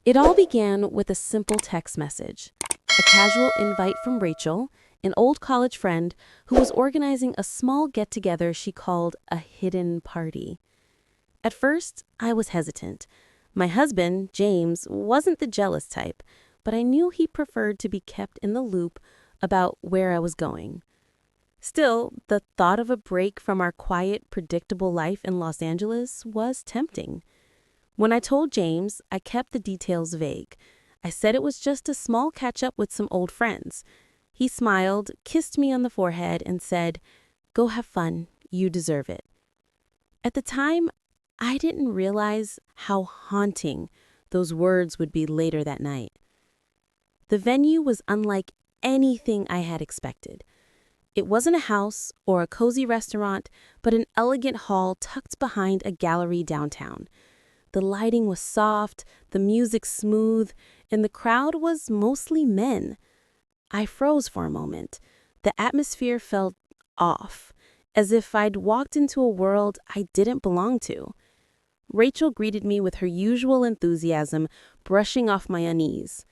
It all began with a simple text message, a casual invite from Rachel, an old college friend who was organizing a small get together she called a hidden party. At first, I was hesitant. My husband, James, wasn't the jealous type, but I knew he preferred to be kept in the loop about where I was going. Still, the thought of a break from our quiet, predictable life in Los Angeles was tempting. When I told James, I kept the details vague. I said it was just a small catch up with some old friends. He smiled, kissed me on the forehead, and said, "Go have fun. You deserve it." At the time, I didn't realize how haunting those words would be later that night. The venue was unlike anything I had expected. It wasn't a house or a cozy restaurant, but an elegant hall tucked behind a gallery downtown. The lighting was soft, the music smooth, and the crowd was mostly men. I froze for a moment. The atmosphere felt off, as if I'd walked into a world I didn't belong to. Rachel greeted me with her usual enthusiasm, brushing off my unease.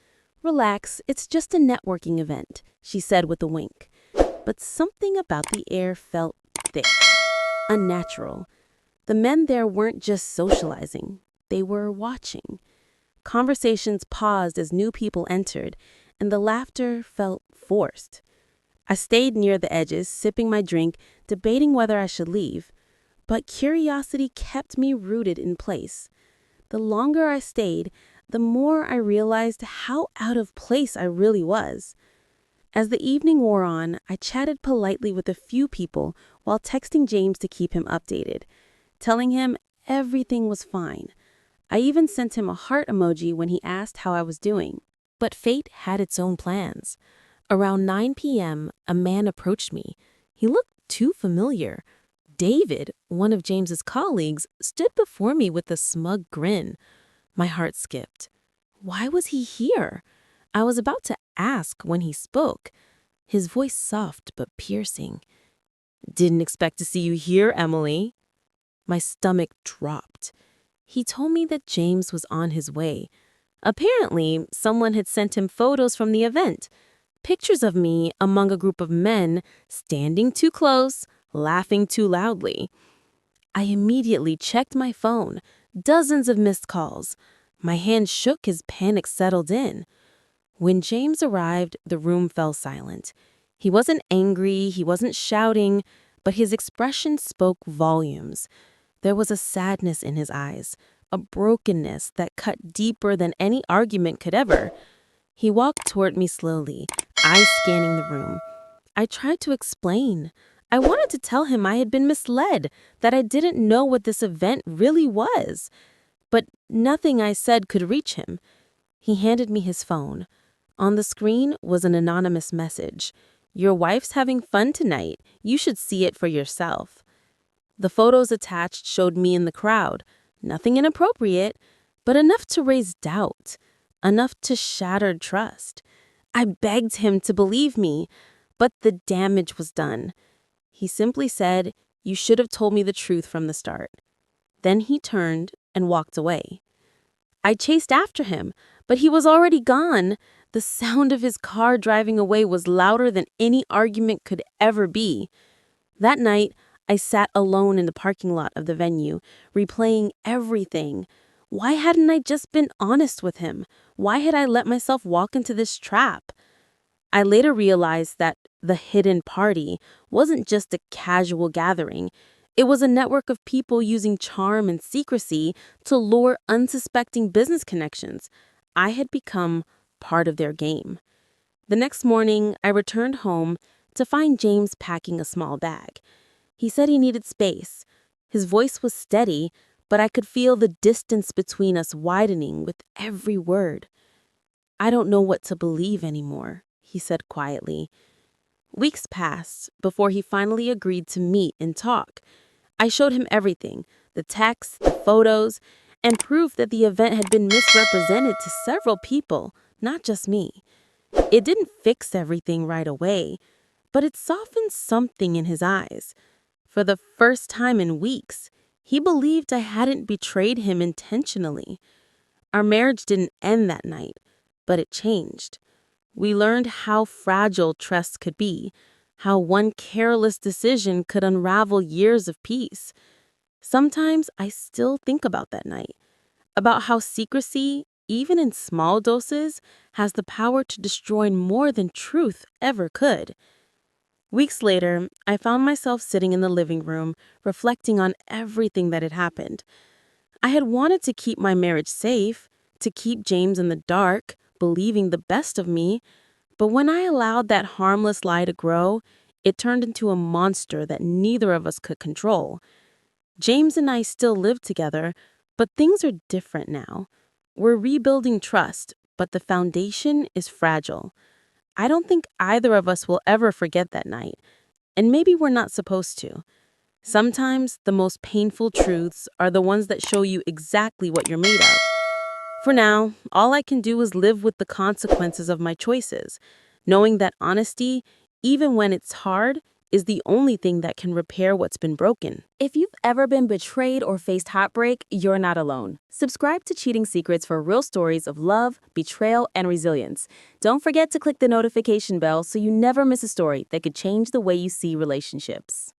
"Relax, it's just a networking event," she said with a wink. But something about the air felt thick, unnatural. The men there weren't just socializing, they were watching. Conversations paused as new people entered, and the laughter felt forced. I stayed near the edges, sipping my drink, debating whether I should leave. But curiosity kept me rooted in place. The longer I stayed, the more I realized how out of place I really was. As the evening wore on, I chatted politely with a few people while texting James to keep him updated, telling him everything was fine. I even sent him a heart emoji when he asked how I was doing. But fate had its own plans. Around 9 p.m., a man approached me. He looked too familiar. David, one of James's colleagues, stood before me with a smug grin. My heart skipped. Why was he here? I was about to ask when he spoke, his voice soft but piercing. "Didn't expect to see you here, Emily." My stomach dropped. He told me that James was on his way. Apparently, someone had sent him photos from the event. Pictures of me among a group of men standing too close, laughing too loudly. I immediately checked my phone. Dozens of missed calls. My hand shook as panic settled in. When James arrived, the room fell silent. He wasn't angry, he wasn't shouting, but his expression spoke volumes. There was a sadness in his eyes, a brokenness that cut deeper than any argument could ever. He walked toward me slowly, eyes scanning the room. I tried to explain. I wanted to tell him I had been misled, that I didn't know what this event really was. But nothing I said could reach him. He handed me his phone. On the screen was an anonymous message. "Your wife's having fun tonight. You should see it for yourself." The photos attached showed me in the crowd. Nothing inappropriate, but enough to raise doubt, enough to shatter trust. I begged him to believe me, but the damage was done. He simply said, "You should have told me the truth from the start." Then he turned and walked away. I chased after him, but he was already gone. The sound of his car driving away was louder than any argument could ever be. That night, I sat alone in the parking lot of the venue, replaying everything. Why hadn't I just been honest with him? Why had I let myself walk into this trap? I later realized that the hidden party wasn't just a casual gathering. It was a network of people using charm and secrecy to lure unsuspecting business connections. I had become part of their game. The next morning, I returned home to find James packing a small bag. He said he needed space. His voice was steady, but I could feel the distance between us widening with every word. "I don't know what to believe anymore," he said quietly. Weeks passed before he finally agreed to meet and talk. I showed him everything, the texts, the photos, and proof that the event had been misrepresented to several people, not just me. It didn't fix everything right away, but it softened something in his eyes. For the first time in weeks, he believed I hadn't betrayed him intentionally. Our marriage didn't end that night, but it changed. We learned how fragile trust could be, how one careless decision could unravel years of peace. Sometimes I still think about that night, about how secrecy, even in small doses, has the power to destroy more than truth ever could. Weeks later, I found myself sitting in the living room, reflecting on everything that had happened. I had wanted to keep my marriage safe, to keep James in the dark, believing the best of me, but when I allowed that harmless lie to grow, it turned into a monster that neither of us could control. James and I still live together, but things are different now. We're rebuilding trust, but the foundation is fragile. I don't think either of us will ever forget that night, and maybe we're not supposed to. Sometimes the most painful truths are the ones that show you exactly what you're made of. For now, all I can do is live with the consequences of my choices, knowing that honesty, even when it's hard, is the only thing that can repair what's been broken. If you've ever been betrayed or faced heartbreak, you're not alone. Subscribe to Cheating Secrets for real stories of love, betrayal, and resilience. Don't forget to click the notification bell so you never miss a story that could change the way you see relationships.